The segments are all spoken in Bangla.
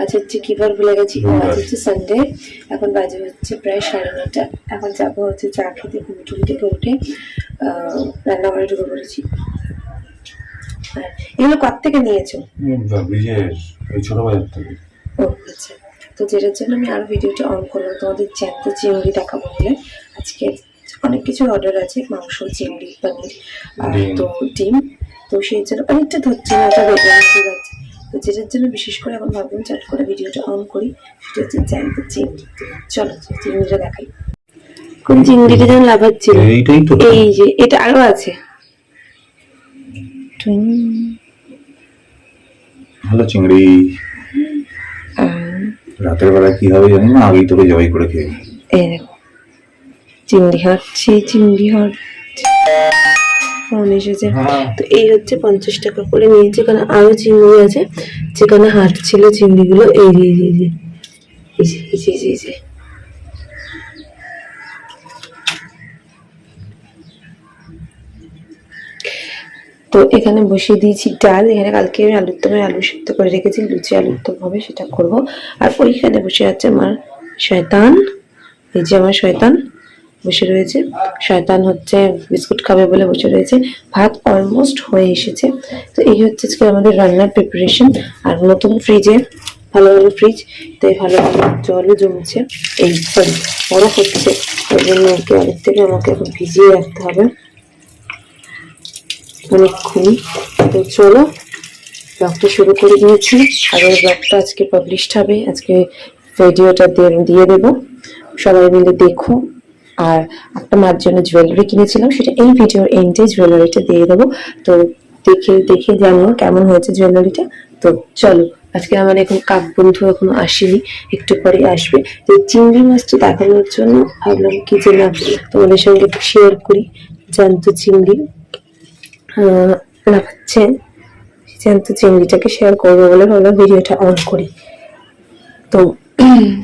আজ হচ্ছে কি বার ভুলে গেছি, আজ হচ্ছে সানডে। এখন বাজে হচ্ছে প্রায় 9:30। এখন যাবো হচ্ছে চা খেতে, ঘুম থেকে উঠে রান্নাঘরে ঢুকে পড়েছি। এগুলো কত থেকে নিয়েছো? ছোট বাজার থেকে। ও আচ্ছা, তো যেটার জন্য আমি আরো ভিডিওটা অন করলাম তোমাদের জ্যান্ত চিংড়ি দেখাবো বলে। আজকে অনেক কিছুর অর্ডার আছে, মাংস, চিংড়ি, পনির আর তো ডিম। তো সেই জন্য অনেকটা ধরছে না, এটা দেখতে যাচ্ছে। তো যেটার জন্য বিশেষ করে এখন ভাবলাম চট করে ভিডিওটা অন করি, সেটা হচ্ছে জ্যান্ত চিংড়ি। চলো চিংড়িটা দেখাই। কোন চিংড়িটা যেন লাভ হচ্ছিল, এই যে এটা আরো আছে। ভালো চিংড়ি। রাতের বেলা কি হবে জানি না, আগেই তোকে জবাই করে খেয়ে। এই দেখো চিংড়ি হাঁটছে, চিংড়ি হাঁটছে, ফোন এসেছে। তো এই হচ্ছে 50 টাকা করে নিয়েছে, কারণ আরো চিংড়ি আছে যেখানে হাঁটছিল চিংড়িগুলো। এই যে এই যে এই যে এই যে তো এখানে বসিয়ে দিয়েছি ডাল। এখানে কালকে আমি আলু সিদ্ধ করে রেখেছি, লুচি আলুর দম হবে, সেটা করব। আর ওইখানে বসে আছে আমার শয়তান, এই যে আমার শয়তান বসে রয়েছে। শয়তান হচ্ছে বিস্কুট খাবে বলে বসে রয়েছে। ভাত অলমোস্ট হয়ে এসেছে। তো এই হচ্ছে আজকে আমাদের রান্নার প্রিপারেশন। আর নতুন ফ্রিজে ভালো ভালো ফ্রিজ, তাই ভালো ভালো জলও জমছে, এই সরি বরফ হচ্ছে। ওই জন্য ওকে আগের থেকে আমাকে এখন ভিজিয়ে রাখতে হবে অনেকক্ষণ। তো চলো ব্লগটা শুরু করে দিয়েছি। আর ওই ব্লগটা আজকে পাবলিশড হবে, আজকে ভিডিওটা দিয়ে দেবো, সবাই মিলে দেখো। আর একটা মার জন্য জুয়েলারি কিনেছিলাম, সেটা এই ভিডিওর এন্ডে জুয়েলারিটা দিয়ে দেবো। তো দেখে জানিও কেমন হয়েছে জুয়েলারিটা। তো চলো, আজকে আমার এখন কাক বন্ধু এখনো আসেনি, একটু পরে আসবে। তো চিংড়ি মাছটা দেখানোর জন্য ভাবলাম কি যে না তোমাদের সঙ্গে একটু শেয়ার করি। জ্যান্ত চিংড়ি লাফাচ্ছে, জ্যান্ত চিংড়িটাকে শেয়ার করবো বলে ভাবলাম ভিডিওটা অন করি। তো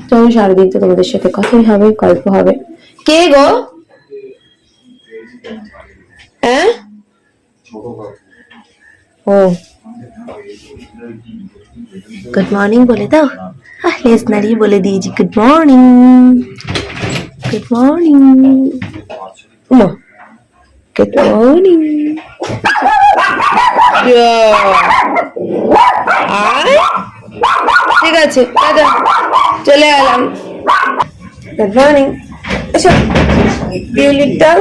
চলো, সারাদিন তো তোমাদের সাথে কথাই হবে, গল্প হবে। কে গো? হ্যাঁ, ও গুড মর্নিং বলে দাও। লেজ নাড়িয়ে বলে দিয়েছি good morning, good morning, good morning. ঠিক আছে, চলে এলাম। Good morning. আচ্ছা বিউলিটা,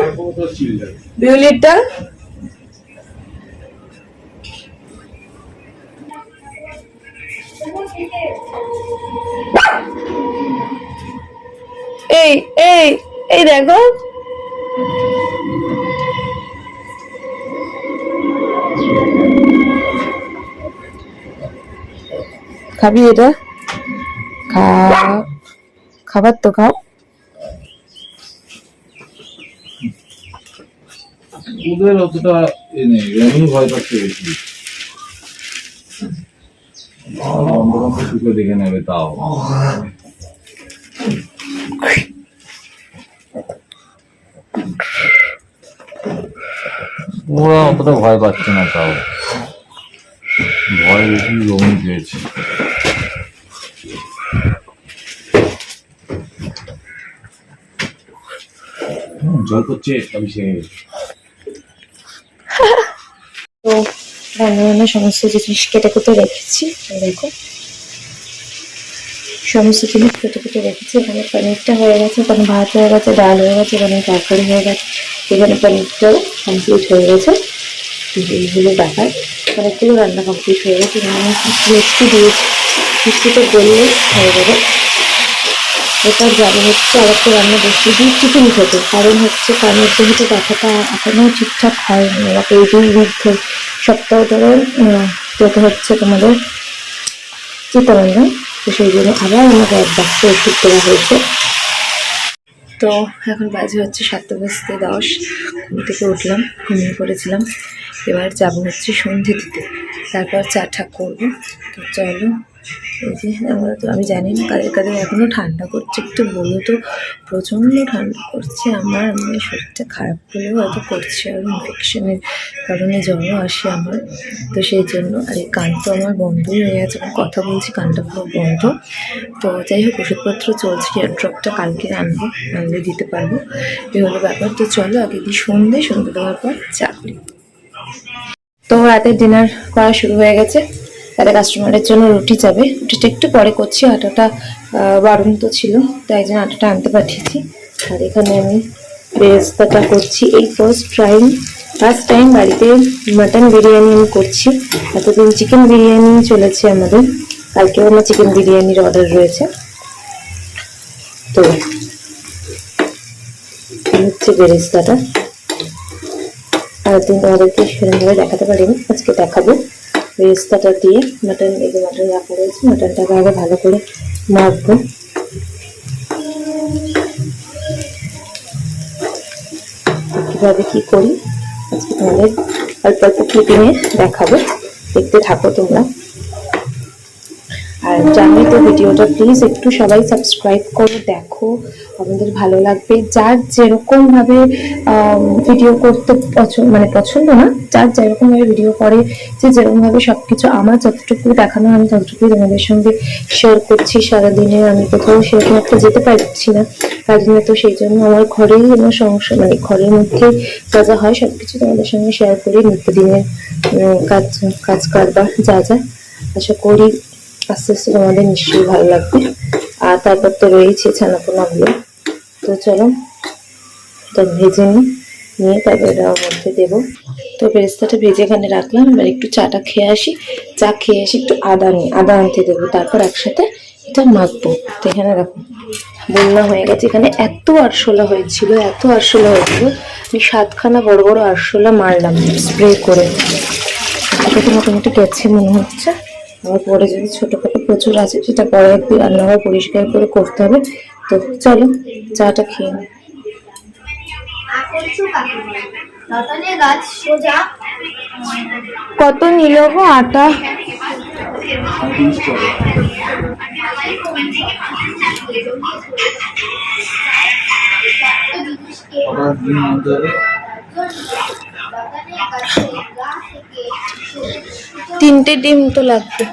বিউলিটা এই এই এই দেখো, খাবি এটা? খাবার তো খাও। ওদের অতটা নেই, ভয় পাচ্ছে বেশি। দেখে নেবে তাও। ওরা অতটা ভয় পাচ্ছে না, তাও ভয় বেশি রঙিন পেয়েছে। জল পড়ছে অভিষেক। তো রান্না সমস্ত জিনিস কেটে কুটে রেখেছি, দেখো সমস্ত জিনিস কেটে কুটে রেখেছি। এখানে পনিরটা হয়ে গেছে, এখানে ভাত হয়ে গেছে, ডাল হয়ে গেছে, এখানে তরকারি হয়ে গেছে, এখানে পনিরটাও কমপ্লিট হয়ে গেছে। এইগুলো ব্যাপার, অনেকগুলো রান্না কমপ্লিট হয়ে গেছে। এখানে মিষ্টি দিয়েছি, মিষ্টিটা গললে হয়ে যাবে। এরপর যাবে হচ্ছে আর একটা রান্না বসিয়ে দিই চিকেন খেতে, কারণ হচ্ছে কানের যেহেতু ব্যথাটা এখনো ঠিকঠাক হয়নি, আমাকে এই 2 উইক সপ্তাহ ধরে যেতে হচ্ছে তোমাদের চিত্তরঞ্জন। তো সেই জন্য আবার আমাকে 1 বাক্স ওষুধ দেওয়া হয়েছে। তো এখন বাজে হচ্ছে 7:10। ঘুম থেকে উঠলাম, ঘুমিয়ে পড়েছিলাম। এবার যাবো হচ্ছে সন্ধে দিতে, তারপর চা ঠা করবো। তো চলো এই যে আমরা তো, আমি জানি না কাদের কাদের এখনো ঠান্ডা করছে, একটু বলো তো। প্রচণ্ড ঠান্ডা করছে আমার শরীরটা খারাপ করলেও হয়তো করছে, আর ইনফেকশনের কারণে জ্বরও আসে আমার। তো সেই জন্য, আর এই কান তো আমার বন্ধই হয়ে আছে, আমি কথা বলছি কানটা পুরো বন্ধ। তো যাই হোক, ওষুধপত্র চলছে, হেয়ার ড্রপটা কালকে আনলে দিতে পারবো। এই হলো ব্যাপার। তো চলো আগে দিই সন্ধে দেওয়ার পর চা করি। তো রাতের ডিনার করা শুরু হয়ে গেছে। তাদের কাস্টমারের জন্য রুটি যাবে, রুটিটা একটু পরে করছি, আটাটা বাড়ন্ত ছিল তাই জন্য আটাটা আনতে পাঠিয়েছি। আর এখানে আমি বেরেস্তাটা করছি, এই ফার্স্ট টাইম বাড়িতে মাটন বিরিয়ানি আমি করছি। এতদিন চিকেন বিরিয়ানি চলেছে আমাদের, কালকেও আমার চিকেন বিরিয়ানির অর্ডার রয়েছে। তো হচ্ছে বেরেস্তাটা, আর দিন তোমাদেরকে সেরকমভাবে দেখাতে পারিনি, আজকে দেখাবো। বেরেস্তাটা দিয়ে মাটন রাখা রয়েছে, মাটনটাকে আগে ভালো করে মাখবো। কিভাবে কি করি আজকে তোমাদের অল্প অল্প ক্লিপিংয়ে দেখাবো, দেখতে থাকো তোমরা। আর জানি তো ভিডিওটা প্লিজ একটু সবাই সাবস্ক্রাইব করো, দেখো, আমাদের ভালো লাগবে। যার যেরকম ভাবে ভিডিও করতে পছন্দ না, যার যেরকম ভাবে ভিডিও করে, যে যেরকম ভাবে সবকিছু, আমার যতটুকু দেখানো আমি ততটুকুই তোমাদের সঙ্গে শেয়ার করছি। সারাদিনে আমি কোথাও সেরকম একটা যেতে পারছি না কাজ নিয়ে, তো সেই জন্য আমার ঘরেই আমার সংসার, ঘরের মধ্যে যা যা হয় সবকিছু তোমাদের সঙ্গে শেয়ার করি। নিত্যদিনের কাজ কারবার যা যা, আশা করি আস্তে আস্তে তোমাদের নিশ্চয়ই ভালো লাগবে। আর তারপর তো রয়েছে ছানাপোনাগুলো। তো চলো ভেজে নিয়ে তারপর এটার মধ্যে দেবো। তো বেরেস্তাটা ভেজে এখানে রাখলাম, এবার একটু চাটা খেয়ে আসি। চা খেয়ে আসি, একটু আদা আনতে দেবো, তারপর একসাথে এটা মাখবো। তো এখানে দেখো বন্যা হয়ে গেছে, এখানে এত আরশোলা হয়েছিল আমি 7খানা বড় বড় আরশোলা মারলাম স্প্রে করে। এটা তো মোটামুটি গেছে মনে হচ্ছে। আমার পরে যদি ছোটখাটো প্রচুর আছে সেটা পরে একটু রান্নাঘর পরিষ্কার করে করতে হবে। তো চলো চাটা খেয়ে নিই। কত নিল গো আটা? তিনটে ডিম তো লাগবে।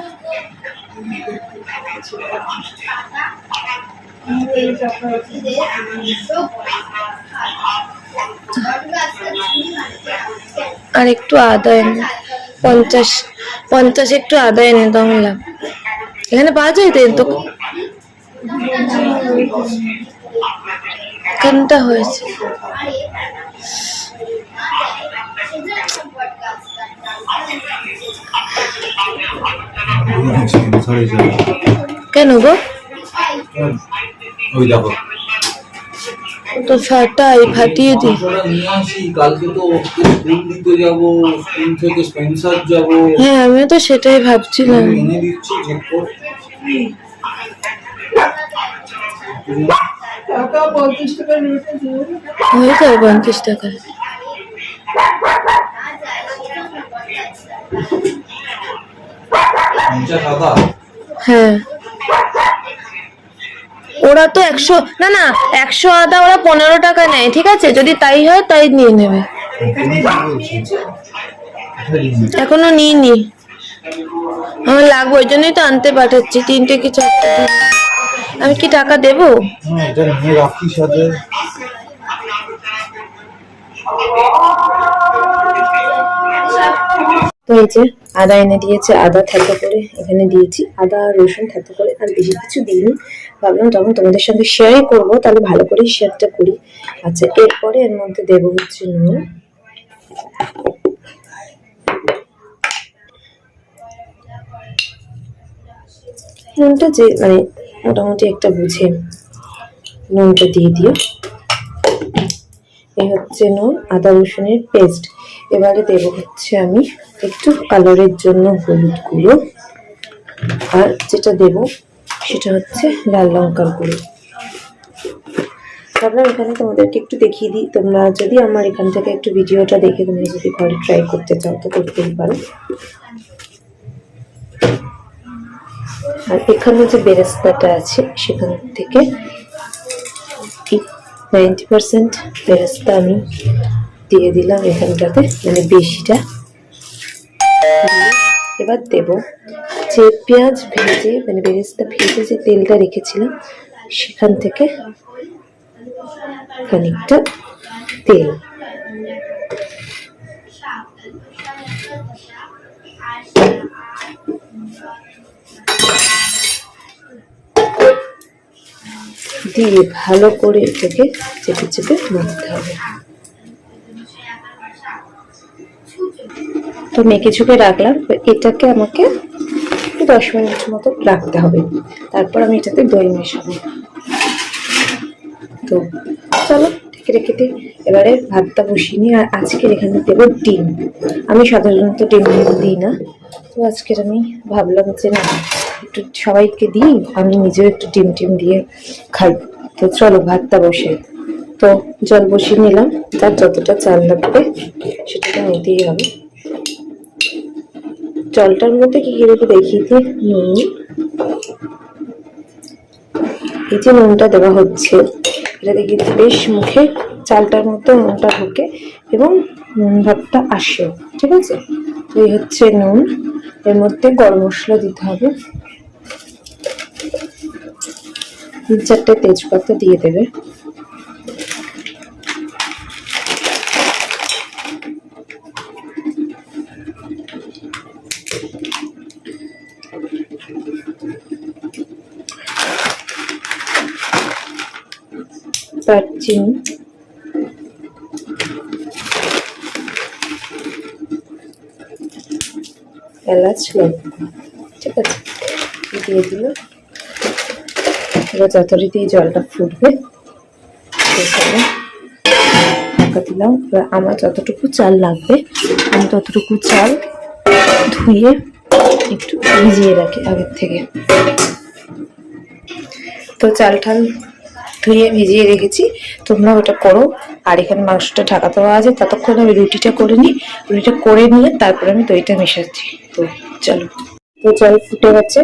আর একটু আদা এনে 50 একটু আদা এনে দাও। এখানে পাওয়া যায় তো, এখানটা হয়েছে। কেন গো? ওই দেখো তো ফাটিয়ে দি। কালকে তো স্কুল দিতে যাবো, স্কুল থেকে স্পেন্সার যাবো। হ্যাঁ আমিও তো সেটাই ভাবছিলাম। এনে দিচ্ছি, চেক কর। টাকা 50 টাকা হয়ে যায় 50 টাকা। হ্যাঁ ওরা তো 100 না 100 আদা ওরা 15 টাকা নেয়, ঠিক আছে, যদি তাই হয় তাই নিয়ে নেবে। এখনো নিইনি, আমার লাগবে, ওই জন্যই তো আনতে পাঠাচ্ছি। 3টে কি 4টে, আমি কি টাকা দেবো? তো এই যে আদা এনে দিয়েছে, আদা থেতো করে এখানে দিয়েছি, আদা আর রসুন থেতো করে, আর বেশি কিছু দিইনি। ভাবলাম যখন তোমাদের সঙ্গে শেয়ারই করবো তাহলে ভালো করেই শেয়ারটা করি। আচ্ছা এরপরে এর মধ্যে দেবো হচ্ছে নুন। নুনটা যে মোটামুটি একটা বুঝে নুনটা দিয়ে দিও। এই হচ্ছে নুন, আদা রসুনের পেস্ট। এবারে দেবো হচ্ছে আমি একটু কালারের জন্য হলুদ গুঁড়ো, আর যেটা দেবো সেটা হচ্ছে লাল লঙ্কার গুঁড়ো। ভাবলাম এখানে তোমাদেরকে একটু দেখিয়ে দিই, তোমরা যদি আমার এখান থেকে একটু ভিডিওটা দেখে তোমরা যদি ঘরে ট্রাই করতে চাও তো করতেই পারো। আর এখানে যে বেরেস্তাটা আছে সেখান থেকে 90% বেরেস্তা আমি দিয়ে দিলাম এখানটাতে, মানে বেশিটা। এবার দেব যে পেঁয়াজ ভেজে, মানে বেরেস্তা ভেজে যে তেলটা রেখেছিলাম সেখান থেকে খানিকটা তেল। দিয়ে ভালো করে এটাকে চেপে চেপে মাখতে হবে। তো মেখে চুকে রাখলাম, এটাকে আমাকে 10 মিনিট মতো রাখতে হবে। তারপর আমি এটাতে দই মেশাবো। তো চলো ঢেকে রেখে দিই। এবারে ভাতটা বসিয়ে নিই। আর আজকের এখানে দেবো ডিম। আমি সাধারণত ডিম দিই না, তো আজকের আমি ভাবলাম যে না, একটু সবাইকে দিই, আমি নিজেও একটু ডিম দিয়ে খাই। তো চলো ভাতটা বসে। তো জল বসিয়ে নিলাম, তার যতটা চাল লাগবে সেটাকে নিতেই হবে। জলটার মধ্যে কি দেবো দেখিয়ে দিই। নুন, এই যে নুনটা দেওয়া হচ্ছে, এটা দেখি বেশ মুখে চালটার মধ্যে নুনটা ঢোকে এবং নুন ভাবটা আসে, ঠিক আছে। তো এই হচ্ছে নুন। এর মধ্যে গরম মশলা দিতে হবে, 3-4টে তেজপাতা দিয়ে দেবে। দারচিনি, এলাচ, লবঙ্গ, ঠিক আছে, দিয়ে দিল। এবার যথারীতি জলটা ফুটবে, ঢাকা দিলাম। এবার আমার যতটুকু চাল লাগবে আমি ততটুকু চাল ধুয়ে একটু ভিজিয়ে রাখি আগের থেকে। তো চাল ঠাল ধুয়ে ভিজিয়ে রেখেছি, তোমরা ওটা করো। আর এখানে মাংসটা ঢাকা দেওয়া আছে, ততক্ষণ আমি রুটিটা করে নিই। রুটিটা করে নিয়ে তারপরে আমি দইটা মেশাচ্ছি। তো চলো। তো জল ফুটে গেছে,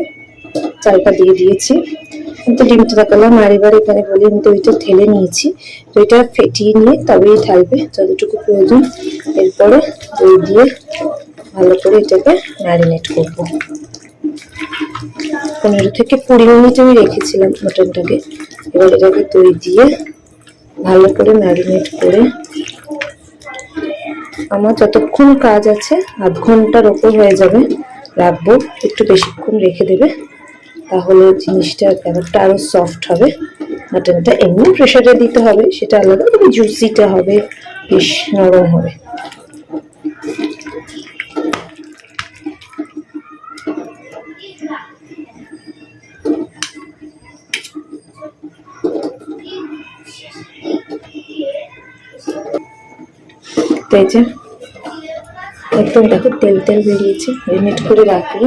চালটা দিয়ে দিয়েছি, কিন্তু ডিমটা দেখালাম। আর এবার এখানে বলি আমি দইটা ঢেলে নিয়েছি। দইটা ফেটিয়ে নিয়ে তবেই ঢালবে যতটুকু প্রয়োজন। এরপরে দই দিয়ে ভালো করে এটাকে ম্যারিনেট করবো। 15 থেকে 20 মিনিট আমি রেখেছিলাম মটনটাকে। এবার এটাকে দই দিয়ে ভালো করে ম্যারিনেট করে, আমার যতক্ষণ কাজ আছে আধ ঘন্টার ওপর হয়ে যাবে, রাখবো। একটু বেশিক্ষণ রেখে দেবে, তাহলে জিনিসটা ব্যাপারটা আরো সফট হবে। মাটনটা এমনি প্রেসারে দিতে হবে, সেটা আলাদা, তবে জুসিটা হবে, বেশ নরম হবে। এই যে একদম দেখো তেল তেল বেরিয়েছে। ম্যারিনেট করে রাখবো,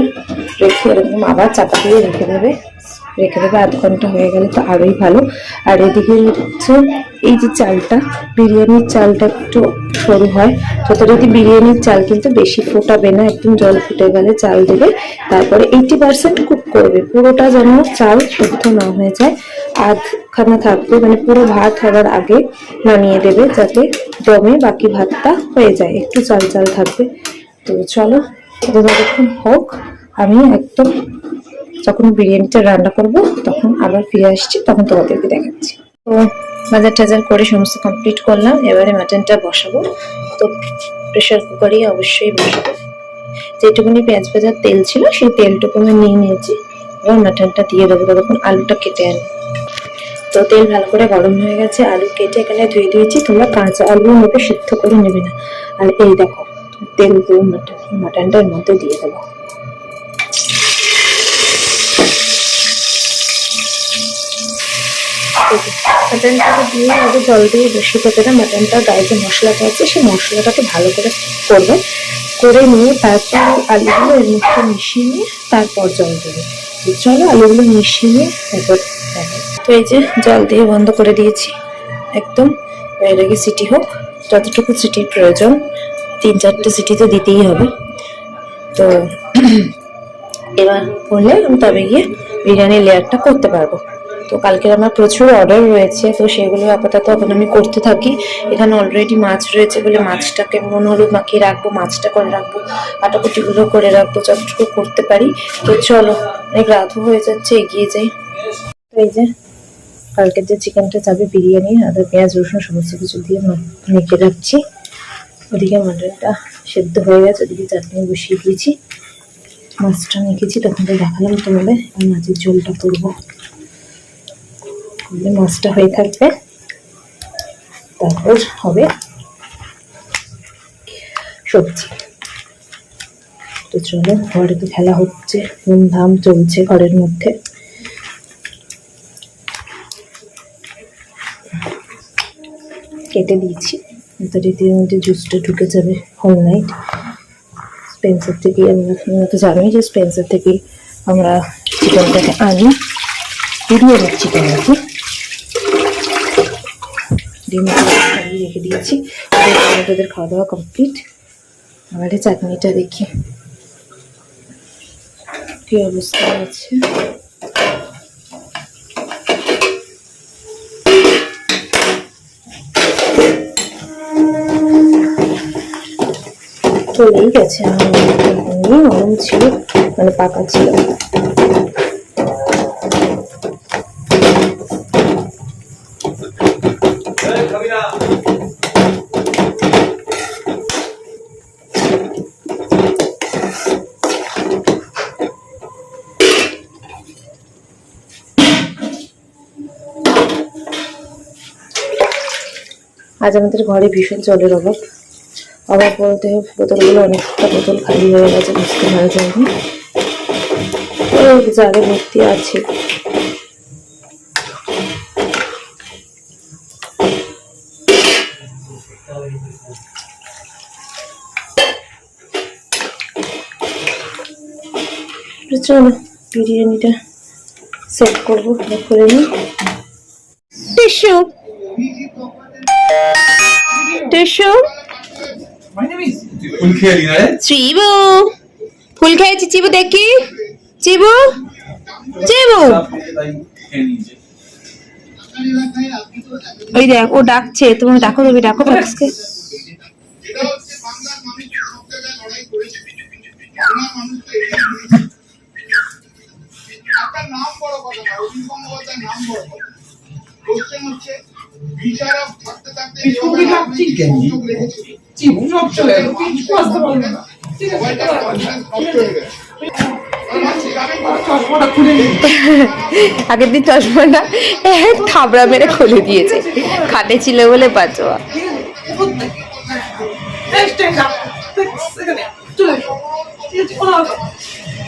রেখে এরকম আবার চাপা দিয়ে রেখে দেবে আধ ঘন্টা হয়ে গেলে তো আরোই ভালো। আর এদিকে হচ্ছে এই যে চালটা, বিরিয়ানির চালটা একটু সরু হয়। যথারীতি বিরিয়ানির চাল কিন্তু বেশি ফোটাবে না, একদম জল ফুটে গেলে চাল দেবে। তারপরে 80% কুক করবে, পুরোটা যেন চাল সেদ্ধ না হয়ে যায়। আধখানা থাকবে, মানে পুরো ভাত হওয়ার আগে নামিয়ে দেবে, যাতে দমে বাকি ভাতটা হয়ে যায়, একটু চাল চাল থাকবে। তো চলো যতক্ষণ হোক, আমি একদম যখন বিরিয়ানিটা রান্না করব তখন আবার ফিরে আসছি, তখন তোমাদেরকে দেখাচ্ছি। তো বাজার টাজার করে সমস্ত কমপ্লিট করলাম। এবারে মাটনটা বসাবো। তো প্রেশার কুকারই অবশ্যই বসাবো। যেটুকুনি পেঁয়াজ ভাজার তেল ছিল সেই তেলটুকু আমি নিয়ে নিয়েছি। এবার মাটনটা দিয়ে দেবো, ততক্ষণ আলুটা কেটে আনি। তো তেল ভালো করে গরম হয়ে গেছে, আলু কেটে এখানে ধুয়ে দিয়েছি। তোমরা কাঁচা আলু নেবে, সিদ্ধ করে নেবে না। আর এই দেখো তেল দিয়ে মাটনটার মধ্যে দিয়ে দেবো। মাটনটাকে দিয়ে আগে জল দিয়ে বসিয়ে দেবে না। মাটনটার গায়ে যে মশলাটা আছে সেই মশলাটাকে ভালো করে করবে, করে নিয়ে তারপর আলুগুলো এর মধ্যে মিশিয়ে নিয়ে তারপর জল দেবে। চলো আলুগুলো মিশিয়ে নিয়ে তারপর দেখো। তো এই যে জল দিয়ে বন্ধ করে দিয়েছি একদম। এটাকে সিটি হোক, যতটুকু সিটির প্রয়োজন, 3-4টে সিটি তো দিতেই হবে। তো এবার করলে আমি তবে গিয়ে বিরিয়ানির লেয়ারটা করতে পারবো। তো কালকের আমার প্রচুর অর্ডার রয়েছে, তো সেগুলো আপাতত এখন আমি করতে থাকি। এখানে অলরেডি মাছ রয়েছে বলে মাছটাকে নুন হলুদ মাখিয়ে রাখবো, মাছটা করে রাখবো, কাটাকুটিগুলো করে রাখবো যতটুকু করতে পারি। তো চলো, অনেক রাতও হয়ে যাচ্ছে, এগিয়ে যাই। তো এই যে কালকের যে চিকেনটা যাবে বিরিয়ানি, আদা পেঁয়াজ রসুন সমস্ত কিছু দিয়ে মেখে রাখছি। ওদিকে মাটনটা সেদ্ধ হয়ে গেছে, ওদিকে চাটনি বসিয়ে দিয়েছি, মাছটা মেখেছি, তখন তো দেখালাম তোমাদের। আর মাছের ঝোলটা করবো, মাছটা হয়ে থাকবে, তারপর হবে সবজি। তো চলো, ঘরে তো খেলা হচ্ছে, ধুমধাম চলছে ঘরের মধ্যে। কেটে দিয়েছি, রীতির মধ্যে জুসটা ঢুকে যাবে হোল নাইট। স্পেন্সার থেকে আমরা তো জানি যে স্পেন্সার থেকে আমরা চিকেনটাকে আনি, বিরিয়ানির চিকেন আর কি। ডিম রেখে দিয়েছি, ওদের খাওয়া দাওয়া কমপ্লিট। আমাদের চাটনিটা দেখি কি অবস্থা আছে। চলেই গেছে, নরম ছিল, মানে পাকা ছিল। আজ আমাদের ঘরে ভীষণ জলের অভাব বলতে, বোতলগুলো অনেকটা বোতল খালি হয়ে গেছে, বুঝতে পারা যায়নি, জারে ভর্তি আছে। চলো বিরিয়ানিটা সেট করবো, করে নিই। টিস্যু টিস্যু চিবু, ফুল খেয়েছি চিবু, দেখি চিবু চিবু, ওই দেখ ও ডাকছে, তুমি ডাকো, তুমি ডাকো ফ্যাক্সকে। আগের দিন চশমাটা থাবড়া মেরে খুলে দিয়েছে, খাটে ছিল বলে পাচোয়া।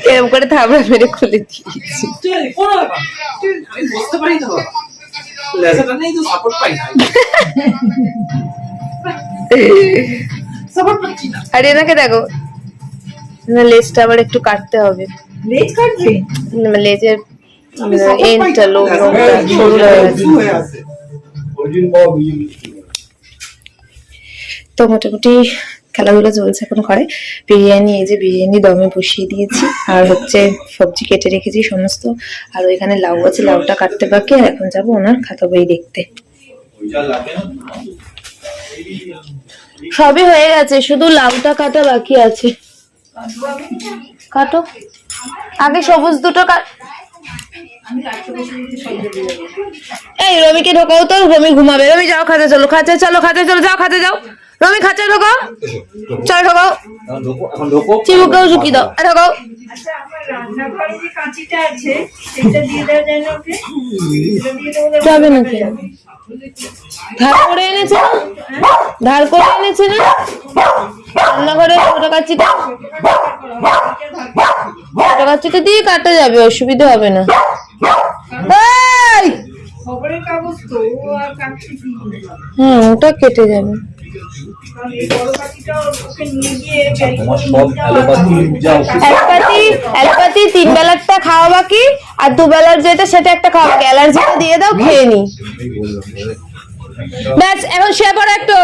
এরকম করে থাবড়া মেরে খুলে দিয়েছে। আর এনাকে দেখো, লেজটা আবার একটু কাটতে হবে। লেজ কাটবে, লেজের এন্ডটা লোমটা সরু হয়ে গেছে। তো মোটামুটি খেলাধুলা চলছে এখন ঘরে। বিরিয়ানি, এই যে বিরিয়ানি দমে বসিয়ে দিয়েছি, আর হচ্ছে সবজি কেটে রেখেছি সমস্ত, আর ওইখানে লাউ আছে, লাউটা কাটতে বাকি। আর এখন যাবো ওনার খাতা বই দেখতে। সবই হয়ে গেছে, শুধু লাউটা কাটা বাকি আছে। কাটো আগে, সবুজ দুটো এই রমিকে ঢোকাও তো, রমি ঘুমাবে। রমি যাও খাতে চলো, খাতে চলো, খাতে চলো, যাও খাতে যাও। রমি খাতে ঢোকাও, চলো ঢোকাও, চিবুকেও ঝুঁকি দাও, ঢোকাও। যাবে নাকি, ধার করে এনেছে না, ধার করে এনেছে না রান্নাঘরে। ছোট কাচ্চিটা, ছোট কাচ্চিটা দিয়ে কাটা যাবে, অসুবিধা হবে না। হ্যাঁ, ওটা কেটে যাবে। অ্যালোপ্যাথি 3 বেলারটা খাওয়া বাকি, আর 2 বেলার যেটা সেটা একটা খাওয়া বাকি। অ্যালার্জিটা দিয়ে দাও, খেয়ে নি ব্যাস। এখন শুয়ে পড়ো একটু।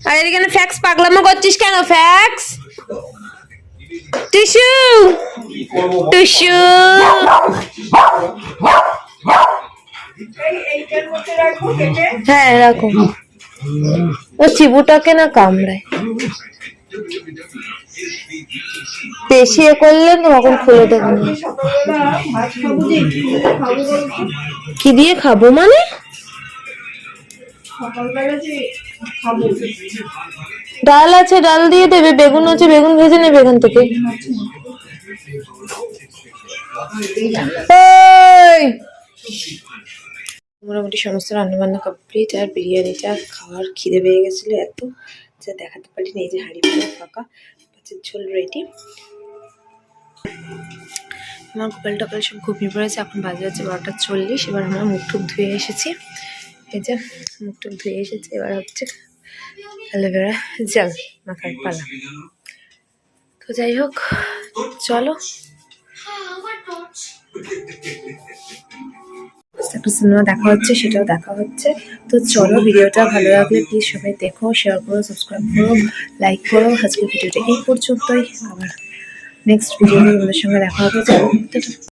আর এখানে ফ্যাক্স পাগলামো করছিস কেন? ফ্যাক্স টিস্যু টিস্যু হ্যাঁ রাখো, ও চিবুটাকে না কামড়ায়, বেশি এ করলে তখন খুলে দেবো। কি দিয়ে খাবো মানে? ডাল আছে, ডাল দিয়ে দেবে, বেগুন আছে, বেগুন ভেজে নেবে এখান থেকে। মোটামুটি সমস্ত রান্নাবান্না কমপ্লিট, আর বিরিয়ানিটা খাওয়ার খিদে পেয়ে গেছিলো এত যা দেখাতে পারিনি। এই যে হাঁড়ি পুরো ফাঁকা, মাছের ঝোল রেডি। আমার কপাল টপাল সব ঘুমিয়ে পড়েছে, এখন বাজে হচ্ছে 12:40। এবার আমরা মুখ টুক ধুয়ে এসেছি, এই যে মুখ টুক ধুয়ে এসেছি। এবার হচ্ছে অ্যালোভেরা জেল মাখার পালা। তো যাই হোক, চলো একটা সিনেমা দেখা হচ্ছে, সেটাও দেখা হচ্ছে। তো চলো, ভিডিওটা ভালো লাগলে প্লিজ সবাই দেখো, শেয়ার করো, সাবস্ক্রাইব করো, লাইক করো। আজকের ভিডিওটা এই পর্যন্তই, আবার নেক্সট ভিডিও তোমাদের সঙ্গে দেখা হবে।